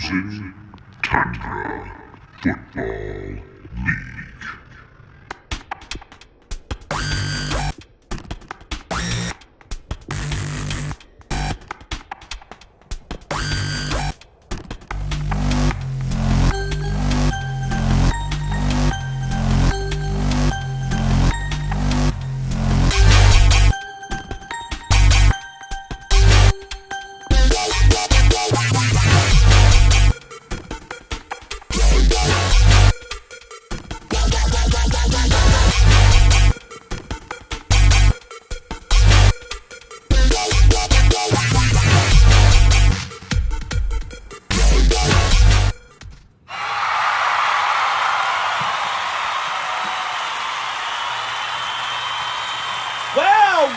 Frozen Tundra Football League.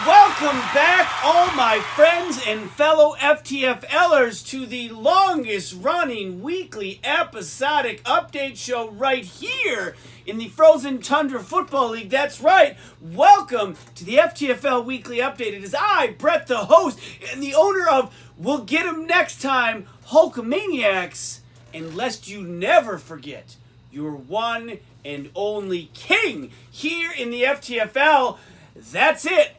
Welcome back, all my friends and fellow FTFLers, to the longest running weekly episodic update show right here in the Frozen Tundra Football League. That's right. Welcome to the FTFL Weekly Update. It is I, Brett, the host, and the owner of We'll Get 'Em Next Time, Hulkamaniacs. And lest you never forget, your one and only king here in the FTFL. That's it.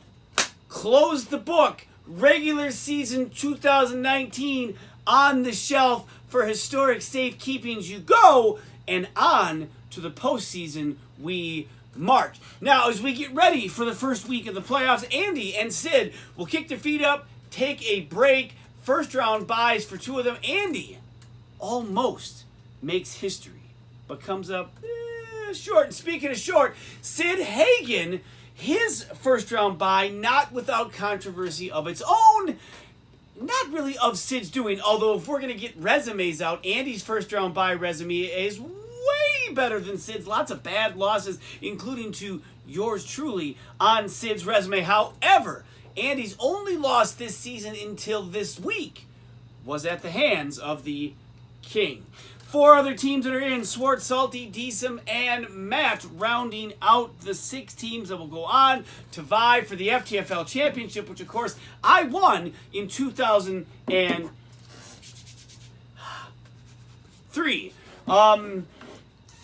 Close the book. Regular season 2019 on the shelf. For historic safekeepings you go, and on to the postseason we march. Now, as we get ready for the first week of the playoffs, Andy and Sid will kick their feet up, take a break. First round buys for two of them. Andy almost makes history, but comes up short. And speaking of short, Sid Hagen, his first round bye, not without controversy of its own. Not really of Sid's doing, although if we're going to get resumes out, Andy's first round bye resume is way better than Sid's. Lots of bad losses, including to yours truly, on Sid's resume. However, Andy's only loss this season until this week was at the hands of the King. Four other teams that are in: Swart, Salty, Deesum, and Matt, rounding out the 6 teams that will go on to vie for the FTFL Championship, which, of course, I won in 2003.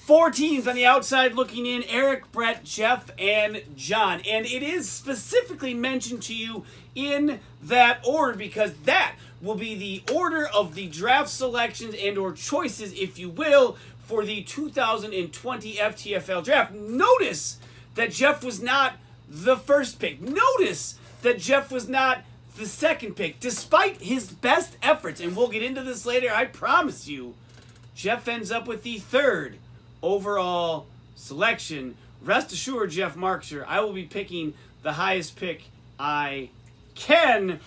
4 teams on the outside looking in: Eric, Brett, Jeff, and John. And it is specifically mentioned to you in that order because that will be the order of the draft selections and or choices, if you will, for the 2020 FTFL draft. Notice that Jeff was not the first pick. Notice that Jeff was not the second pick. Despite his best efforts, and we'll get into this later, I promise you, Jeff ends up with the 3rd overall selection. Rest assured, Jeff Markser, I will be picking the highest pick I can.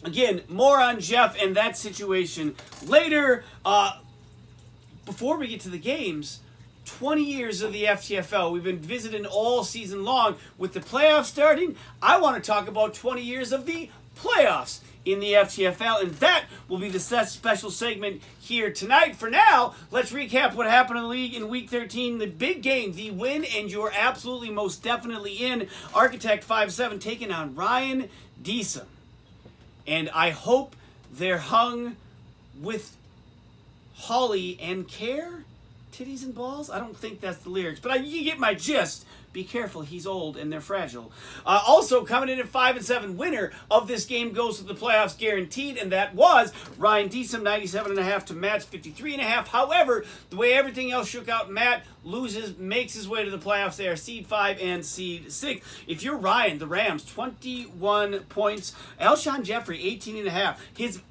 Again, more on Jeff and that situation later. Before we get to the games, 20 years of the FTFL. We've been visiting all season long. With the playoffs starting, I want to talk about 20 years of the playoffs in the FTFL, and that will be the special segment here tonight. For now, let's recap what happened in the league in Week 13. The big game, the win, and you're absolutely most definitely in. Architect 5-7 taking on Ryan Deesum. And I hope they're hung with holly and care, titties and balls. I don't think that's the lyrics, but you get my gist. Be careful, he's old and they're fragile. Also coming in at 5-7, winner of this game goes to the playoffs guaranteed, and that was Ryan Deesum, 97.5 to Matt's 53.5. However, the way everything else shook out, Matt loses, makes his way to the playoffs. They are seed 5 and seed 6. If you're Ryan, the Rams, 21 points. Alshon Jeffrey, 18.5. His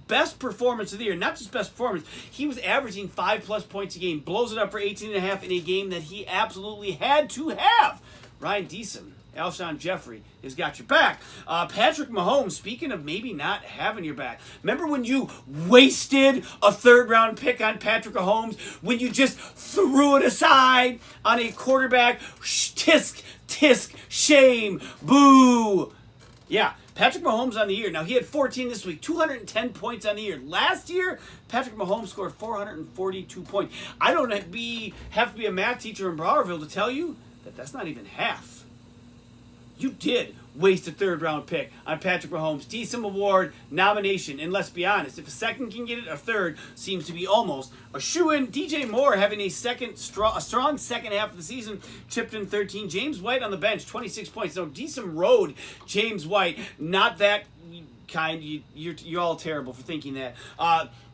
best performance of the year, not just best performance, he was averaging 5+ points a game, blows it up for 18.5 in a game that he absolutely had to have. Ryan Deesum, Alshon Jeffrey has got your back. Patrick Mahomes, speaking of maybe not having your back, remember when you wasted a 3rd round pick on Patrick Mahomes? When you just threw it aside on a quarterback? Tisk, tisk, shame, boo. Yeah, Patrick Mahomes on the year. Now, he had 14 this week, 210 points on the year. Last year, Patrick Mahomes scored 442 points. I don't have to be a math teacher in Browerville to tell you that that's not even half. you did waste a third-round pick on Patrick Mahomes. Decent award nomination, and let's be honest, if a second can get it, a third seems to be almost a shoo-in. DJ Moore having a strong second half of the season, chipped in 13. James White on the bench, 26 points. So decent road, James White. Not that kind. You're all terrible for thinking that.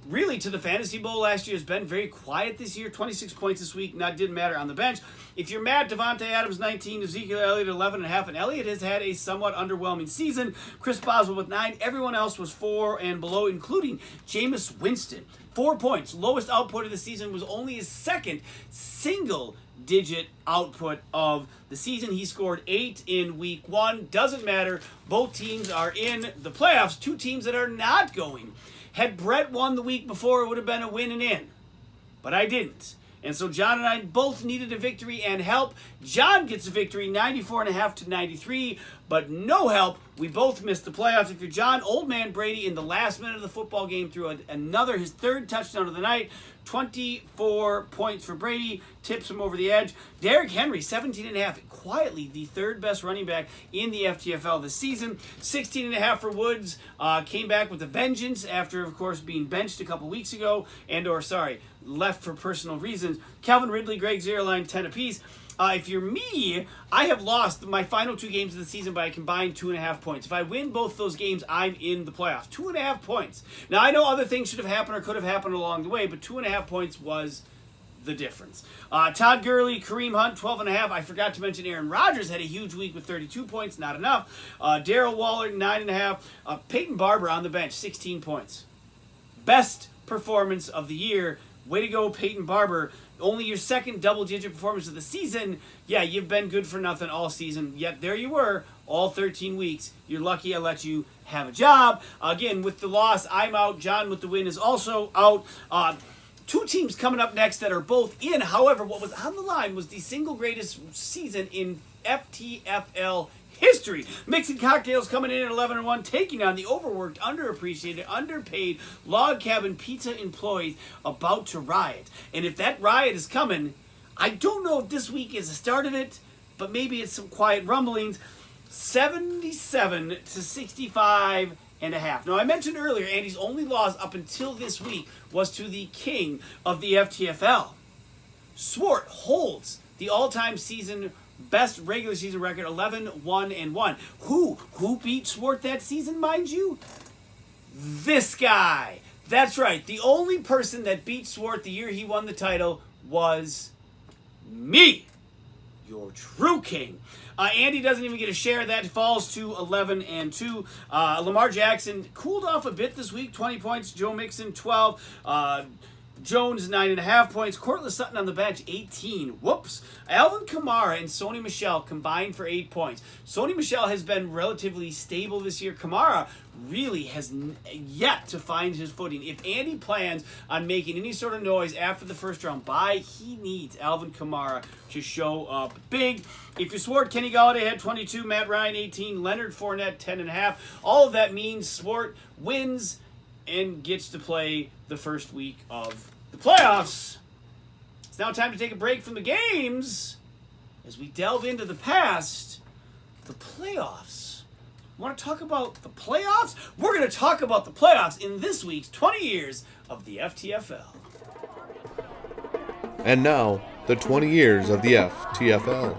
Really, to the Fantasy Bowl last year has been very quiet this year. 26 points this week. Didn't matter on the bench. If you're mad, Devontae Adams 19, Ezekiel Elliott 11.5, and Elliott has had a somewhat underwhelming season. Chris Boswell with 9. Everyone else was 4 and below, including Jameis Winston. 4 points. Lowest output of the season, was only his second single-digit output of the season. He scored 8 in week 1. Doesn't matter. Both teams are in the playoffs. 2 teams that are not going. Had Brett won the week before, it would have been a win and in. But I didn't. And so John and I both needed a victory and help. John gets a victory, 94.5 to 93, but no help. We both missed the playoffs. If you're John, old man Brady in the last minute of the football game threw his third touchdown of the night. 24 points for Brady, tips him over the edge. Derrick Henry, 17.5, quietly the third best running back in the FTFL this season. 16.5 for Woods, came back with a vengeance after, of course, being benched a couple weeks ago, left for personal reasons. Calvin Ridley, Greg Zierlein, 10 apiece. If you're me, I have lost my final 2 games of the season by a combined 2.5 points. If I win both those games, I'm in the playoffs. 2.5 points. Now, I know other things should have happened or could have happened along the way, but 2.5 points was the difference. Todd Gurley, Kareem Hunt, 12.5. I forgot to mention Aaron Rodgers had a huge week with 32 points. Not enough. Darrell Waller, 9.5. Peyton Barber on the bench, 16 points. Best performance of the year. Way to go, Peyton Barber. Only your second double-digit performance of the season. Yeah, you've been good for nothing all season. Yet there you were, all 13 weeks. You're lucky I let you have a job. Again, with the loss, I'm out. John with the win is also out. 2 teams coming up next that are both in. However, what was on the line was the single greatest season in FTFL history. Mixing Cocktails coming in at 11-1, taking on the overworked, underappreciated, underpaid log cabin pizza employees about to riot. And if that riot is coming, I don't know if this week is the start of it, but maybe it's some quiet rumblings. 77 to 65.5. Now, I mentioned earlier, Andy's only loss up until this week was to the king of the FTFL. Swart holds the all-time season best regular season record, 11-1-1. Who beat Swart that season, mind you? This guy. That's right. The only person that beat Swart the year he won the title was me, your true king. Andy doesn't even get a share. That falls to 11-2. Lamar Jackson cooled off a bit this week, 20 points. Joe Mixon, 12. Jones, 9.5 points. Cortland Sutton on the bench, 18. Whoops. Alvin Kamara and Sony Michel combined for 8 points. Sony Michel has been relatively stable this year. Kamara really has yet to find his footing. If Andy plans on making any sort of noise after the first round bye, he needs Alvin Kamara to show up big. If you're Swart, Kenny Golladay had 22, Matt Ryan 18, Leonard Fournette 10.5. All of that means Swart wins and gets to play the first week of the playoffs. It's now time to take a break from the games as we delve into the past, the playoffs. Want to talk about the playoffs? We're going to talk about the playoffs in this week's 20 years of the FTFL. And now, the 20 years of the FTFL.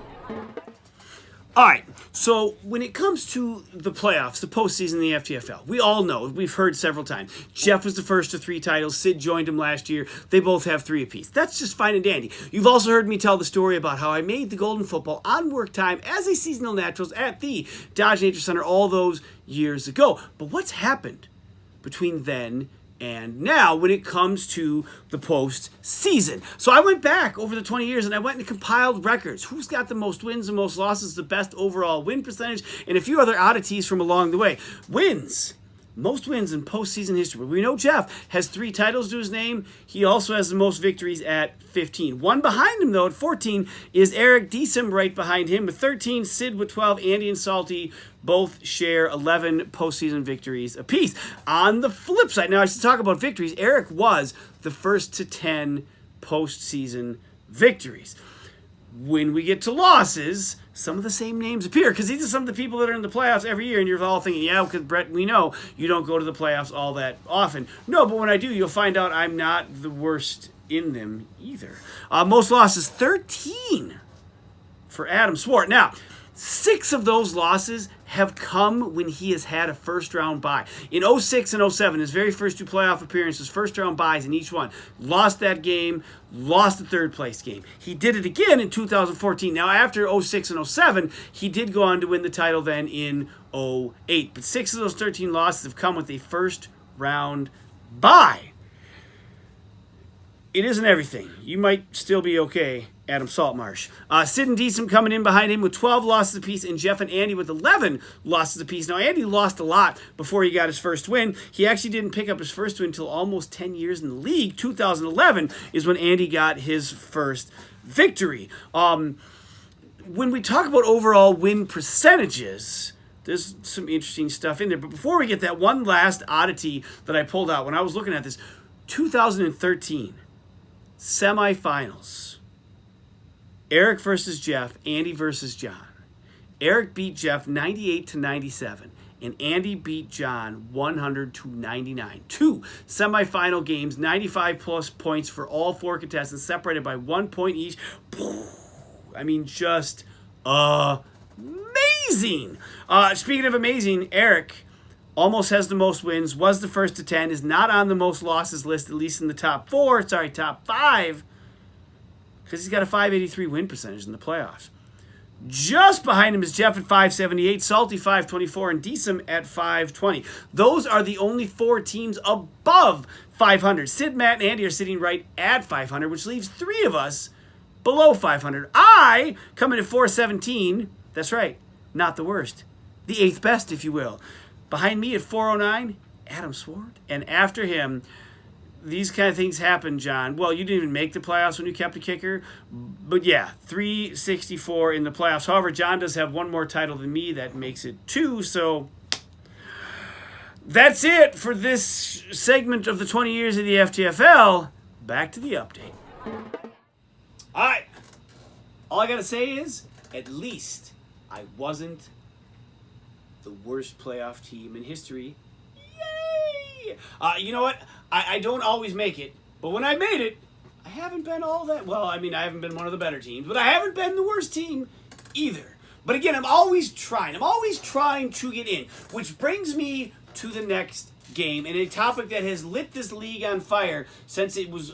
All right, so when it comes to the playoffs, the postseason in the FTFL, we all know, we've heard several times, Jeff was the first to 3 titles, Sid joined him last year, they both have 3 apiece. That's just fine and dandy. You've also heard me tell the story about how I made the Golden Football on work time as a seasonal naturals at the Dodge Nature Center all those years ago. But what's happened between then and now when it comes to the postseason? So I went back over the 20 years and I went and compiled records. Who's got the most wins, the most losses, the best overall win percentage, and a few other oddities from along the way. Wins. Most wins in postseason history. We know Jeff has 3 titles to his name. He also has the most victories at 15. One behind him, though, at 14, is Eric Deesum right behind him with 13. Sid with 12. Andy and Salty both share 11 postseason victories apiece. On the flip side, now I should talk about victories. Eric was the first to 10 postseason victories. When we get to losses, some of the same names appear because these are some of the people that are in the playoffs every year, and you're all thinking, yeah, because Brett, we know you don't go to the playoffs all that often. No, but when I do, you'll find out I'm not the worst in them either. Most losses, 13 for Adam Swart. Now, 6 of those losses have come when he has had a first-round bye. In 06 and 07, his very first 2 playoff appearances, first-round byes in each one. Lost that game, lost the third-place game. He did it again in 2014. Now, after 06 and 07, he did go on to win the title then in 08. But 6 of those 13 losses have come with a first-round bye. It isn't everything. You might still be okay, Adam Saltmarsh. Sid and Deesum coming in behind him with 12 losses apiece, and Jeff and Andy with 11 losses apiece. Now, Andy lost a lot before he got his first win. He actually didn't pick up his first win until almost 10 years in the league. 2011 is when Andy got his first victory. When we talk about overall win percentages, there's some interesting stuff in there. But before we get that, one last oddity that I pulled out when I was looking at this, 2013 semifinals. Eric versus Jeff, Andy versus John. Eric beat Jeff 98-97, and Andy beat John 100-99. 2 semifinal games, 95 plus points for all 4 contestants, separated by 1 point each. I mean, just amazing. Speaking of amazing, Eric almost has the most wins, was the first to 10, is not on the most losses list, at least in the top 5, because he's got a 583 win percentage in the playoffs. Just behind him is Jeff at 578, Salty 524, and Deesum at 520. Those are the only 4 teams above 500. Sid, Matt, and Andy are sitting right at 500, which leaves 3 of us below 500. I come in at 417. That's right, not the worst. The 8th best, if you will. Behind me at 409, Adam Swart. And after him, these kind of things happen, John. Well, you didn't even make the playoffs when you kept a kicker. But yeah, 364 in the playoffs. However, John does have 1 more title than me. That makes it 2. So that's it for this segment of the 20 years of the FTFL. Back to the update. All right. All I got to say is, at least I wasn't the worst playoff team in history. Yay! You know what? I don't always make it, but when I made it, I haven't been all that... Well, I mean, I haven't been one of the better teams, but I haven't been the worst team either. But again, I'm always trying. I'm always trying to get in, which brings me to the next game, and a topic that has lit this league on fire since it was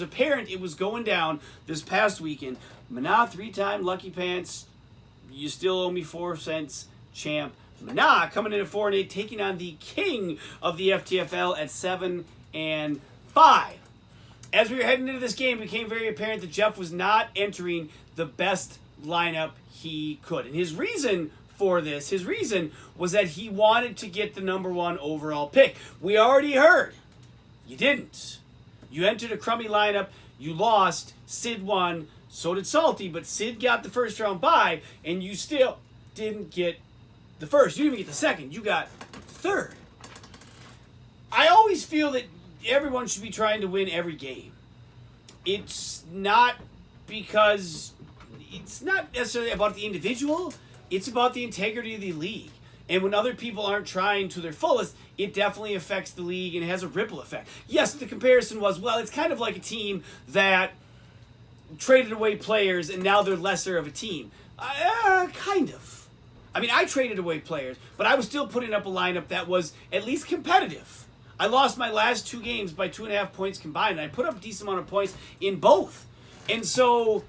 apparent it was going down this past weekend. Mana, 3-time Lucky Pants. You still owe me 4 cents, champ. Mana coming in at 4-8, taking on the king of the FTFL at 7-5. As we were heading into this game, it became very apparent that Jeff was not entering the best lineup he could. And his reason for this, was that he wanted to get the number 1 overall pick. We already heard. You didn't. You entered a crummy lineup. You lost. Sid won. So did Salty. But Sid got the first round bye, and you still didn't get the first. You didn't even get the second. You got third. I always feel that everyone should be trying to win every game. It's not necessarily about the individual. It's about the integrity of the league. And when other people aren't trying to their fullest, it definitely affects the league and it has a ripple effect. Yes, the comparison was, well, it's kind of like a team that traded away players and now they're lesser of a team. Kind of. I mean, I traded away players, but I was still putting up a lineup that was at least competitive. I lost my last 2 games by 2.5 points combined, and I put up a decent amount of points in both. And so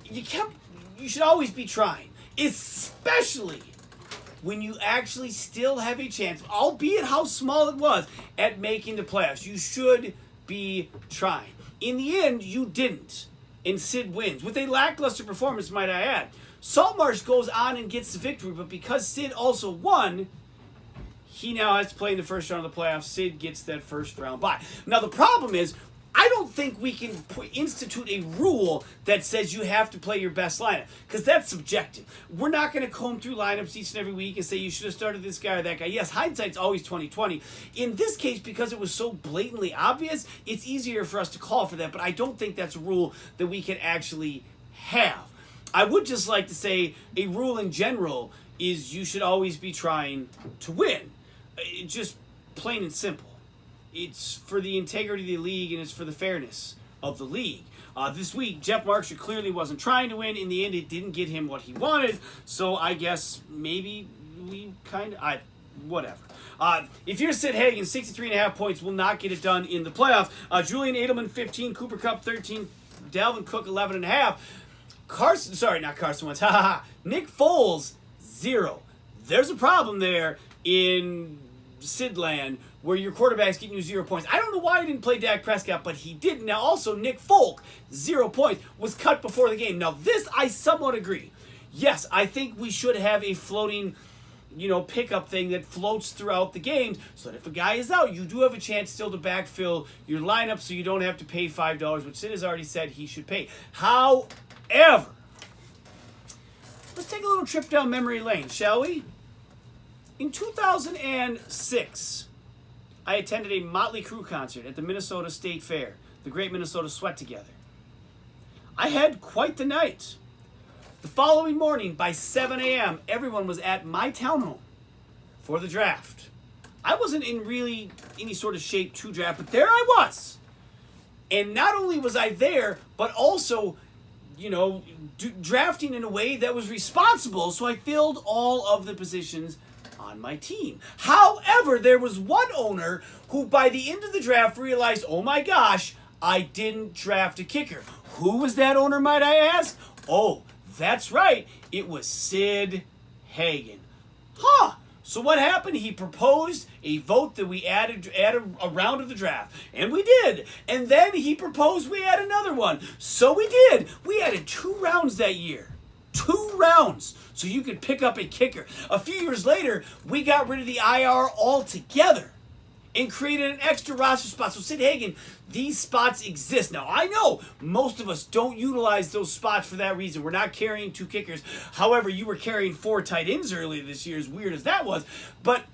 you should always be trying, especially when you actually still have a chance, albeit how small it was, at making the playoffs. You should be trying. In the end, you didn't, and Sid wins. With a lackluster performance, might I add. Saltmarsh goes on and gets the victory, but because Sid also won, he now has to play in the first round of the playoffs. Sid gets that first round bye. Now, the problem is, I don't think we can institute a rule that says you have to play your best lineup, because that's subjective. We're not going to comb through lineups each and every week and say you should have started this guy or that guy. Yes, hindsight's always 20/20. In this case, because it was so blatantly obvious, it's easier for us to call for that, but I don't think that's a rule that we can actually have. I would just like to say a rule in general is you should always be trying to win. Just plain and simple. It's for the integrity of the league and it's for the fairness of the league. This week, Jeff Marksher clearly wasn't trying to win. In the end, it didn't get him what he wanted. So I guess maybe we whatever. If you're Sid Hagen, 63.5 points will not get it done in the playoffs. Julian Edelman, 15. Cooper Kupp, 13. Dalvin Cook, 11.5. Not Carson Wentz. Nick Foles, 0. There's a problem there in Sidland where your quarterback's getting you 0 points. I don't know why he didn't play Dak Prescott, but he did. Now, also, Nick Folk, 0 points, was cut before the game. Now, this I somewhat agree. Yes, I think we should have a floating, pickup thing that floats throughout the game so that if a guy is out, you do have a chance still to backfill your lineup so you don't have to pay $5, which Sid has already said he should pay. However, let's take a little trip down memory lane, shall we? In 2006, I attended a Motley Crue concert at the Minnesota State Fair, the Great Minnesota Sweat Together. I had quite the night. The following morning, by 7 a.m., everyone was at my townhome for the draft. I wasn't in really any sort of shape to draft, but there I was. And not only was I there, but also, drafting in a way that was responsible, so I filled all of the positions on my team. However, there was one owner who by the end of the draft realized, oh my gosh, I didn't draft a kicker. Who was that owner, might I ask? Oh, that's right. It was Sid Hagen. So what happened? He proposed a vote that we added a round of the draft. And we did. And then he proposed we add another one. So we did. We added 2 rounds that year. 2 rounds. So you could pick up a kicker. A few years later, we got rid of the IR altogether and created an extra roster spot. So Sid Hagen, these spots exist. Now, I know most of us don't utilize those spots for that reason. We're not carrying 2 kickers. However, you were carrying 4 tight ends earlier this year, as weird as that was. But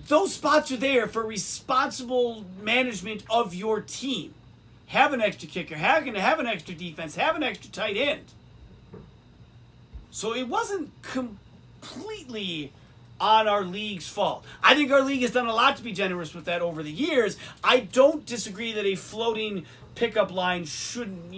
those spots are there for responsible management of your team. Have an extra kicker, have an extra defense, have an extra tight end. So it wasn't completely on our league's fault. I think our league has done a lot to be generous with that over the years. I don't disagree that a floating pickup line shouldn't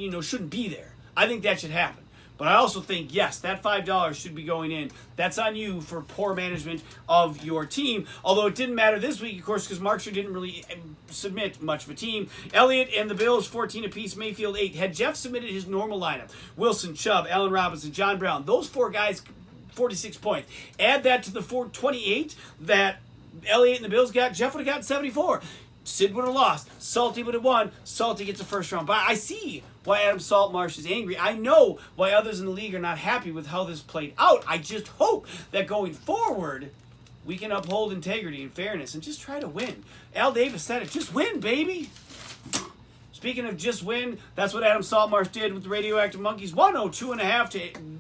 be there. I think that should happen. But I also think, yes, that $5 should be going in. That's on you for poor management of your team. Although it didn't matter this week, of course, because Marksher didn't really submit much of a team. Elliott and the Bills, 14 apiece. Mayfield, 8. Had Jeff submitted his normal lineup, Wilson, Chubb, Allen Robinson, John Brown, those 4 guys, 46 points. Add that to the 428 that Elliott and the Bills got, Jeff would have gotten 74. Sid would have lost. Salty would have won. Salty gets a first round bye. I see why Adam Saltmarsh is angry. I know why others in the league are not happy with how this played out. I just hope that going forward, we can uphold integrity and fairness and just try to win. Al Davis said it. Just win, baby. Speaking of just win, that's what Adam Saltmarsh did with the Radioactive Monkeys. 102.5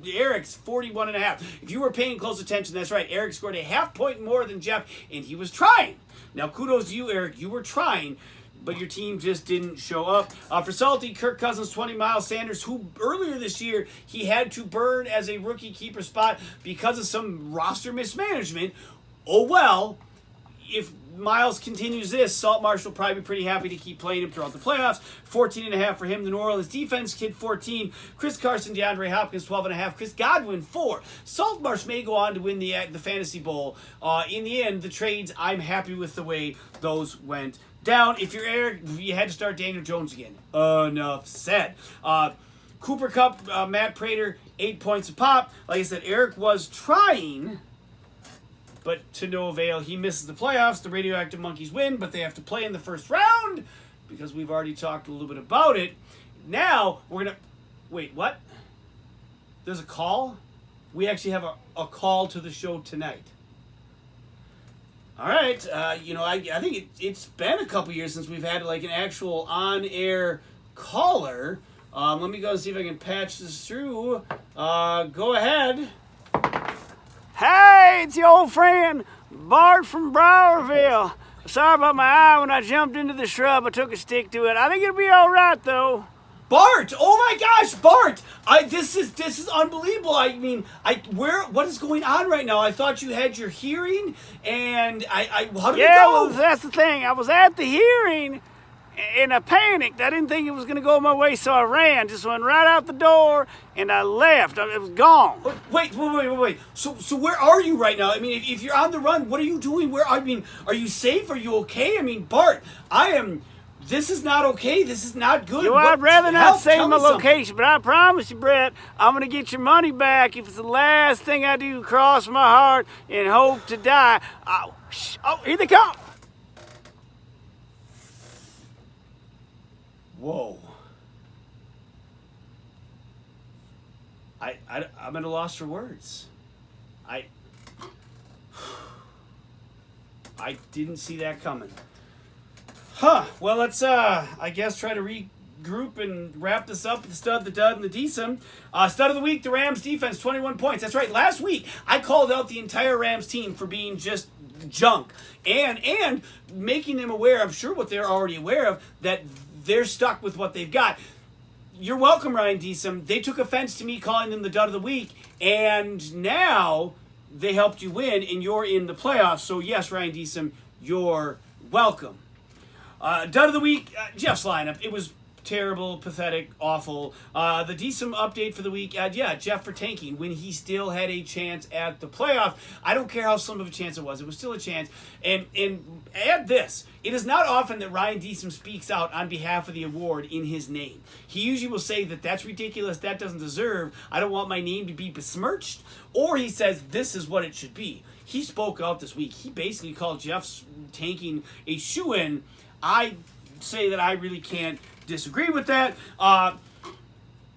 to Eric's 41.5. If you were paying close attention, that's right. Eric scored a half point more than Jeff, and he was trying. Now, kudos to you, Eric. You were trying, but your team just didn't show up. For Salty, Kirk Cousins, 20. Miles Sanders, who earlier this year he had to burn as a rookie keeper spot because of some roster mismanagement. Oh, well, if Miles continues this, Saltmarsh will probably be pretty happy to keep playing him throughout the playoffs. 14.5 for him. The New Orleans defense, Kid, 14. Chris Carson, DeAndre Hopkins, 12.5. Chris Godwin, 4. Saltmarsh may go on to win the Fantasy Bowl. In the end, the trades, I'm happy with the way those went down. If you're Eric, you had to start Daniel Jones again. Enough said. Cooper Kupp, Matt Prater, 8 points a pop. Like I said, Eric was trying, but to no avail. He misses the playoffs. The Radioactive Monkeys win, but they have to play in the first round because we've already talked a little bit about it. Now, we're going to... Wait, what? There's a call? We actually have a call to the show tonight. All right. I think it's been a couple years since we've had like an actual on-air caller. Let me go see if I can patch this through. Go ahead. Hey, it's your old friend, Bart from Browerville. Sorry about my eye when I jumped into the shrub. I took a stick to it. I think it'll be all right, though. Bart! Oh my gosh, Bart! This is unbelievable. I mean, what is going on right now? I thought you had your hearing, and how did it Yeah, go? well, that's the thing. I was at the hearing and I panicked. I didn't think it was going to go my way, so I ran. Just went right out the door and I left. It was gone. Wait. So where are you right now? I mean, if you're on the run, what are you doing? Are you safe? Are you okay? I mean, Bart, this is not okay. This is not good. You know, I'd rather not say Tell my me something. location, but I promise you, Brett, I'm going to get your money back if it's the last thing I do cross my heart and hope to die. Oh, here they come. Whoa. I'm at a loss for words. I didn't see that coming. Huh. Well, let's I guess try to regroup and wrap this up with the stud, the dud, and the decent. Stud of the week, the Rams defense, 21 points. That's right. Last week I called out the entire Rams team for being just junk and making them aware, I'm sure what they're already aware of, that they're stuck with what they've got. You're welcome, Ryan Deesum. They took offense to me calling them the dud of the week, and now they helped you win, and you're in the playoffs. So, yes, Ryan Deesum, you're welcome. Dud of the week, Jeff's lineup. It was terrible, pathetic, awful. The Deesum update for the week, Jeff for tanking when he still had a chance at the playoff. I don't care how slim of a chance it was still a chance. And add this, it is not often that Ryan Deesum speaks out on behalf of the award in his name. He usually will say that that's ridiculous, that doesn't deserve, I don't want my name to be besmirched, or he says this is what it should be. He spoke out this week. He basically called Jeff's tanking a shoo-in. I say that I really can't disagree with that.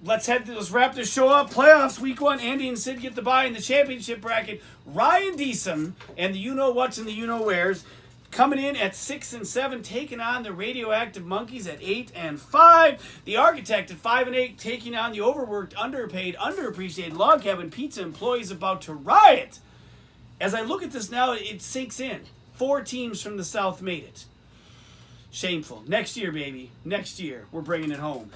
Let's wrap this show up. Playoffs, week 1. Andy and Sid get the bye in the championship bracket. Ryan Deesum and the you-know-whats and the you-know-wheres coming in at 6-7, taking on the radioactive monkeys at 8-5. The architect at 5-8, taking on the overworked, underpaid, underappreciated log cabin pizza employees about to riot. As I look at this now, it sinks in. 4 teams from the South made it. Shameful. Next year, baby. Next year, we're bringing it home.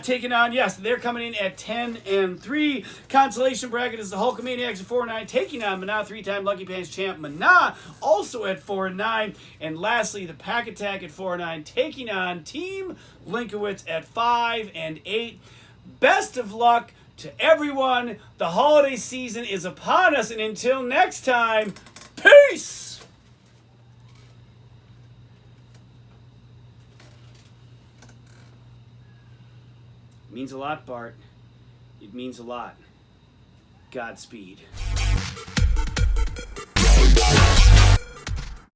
Taking on, yes, they're coming in at 10-3. Consolation bracket is the Hulkamaniacs at 4-9, taking on Mana, 3-time Lucky Pants champ Mana, also at 4-9. And lastly, the Pack Attack at 4-9, taking on Team Linkowitz at 5-8. Best of luck to everyone. The holiday season is upon us, and until next time, peace! It means a lot, Bart. It means a lot. Godspeed.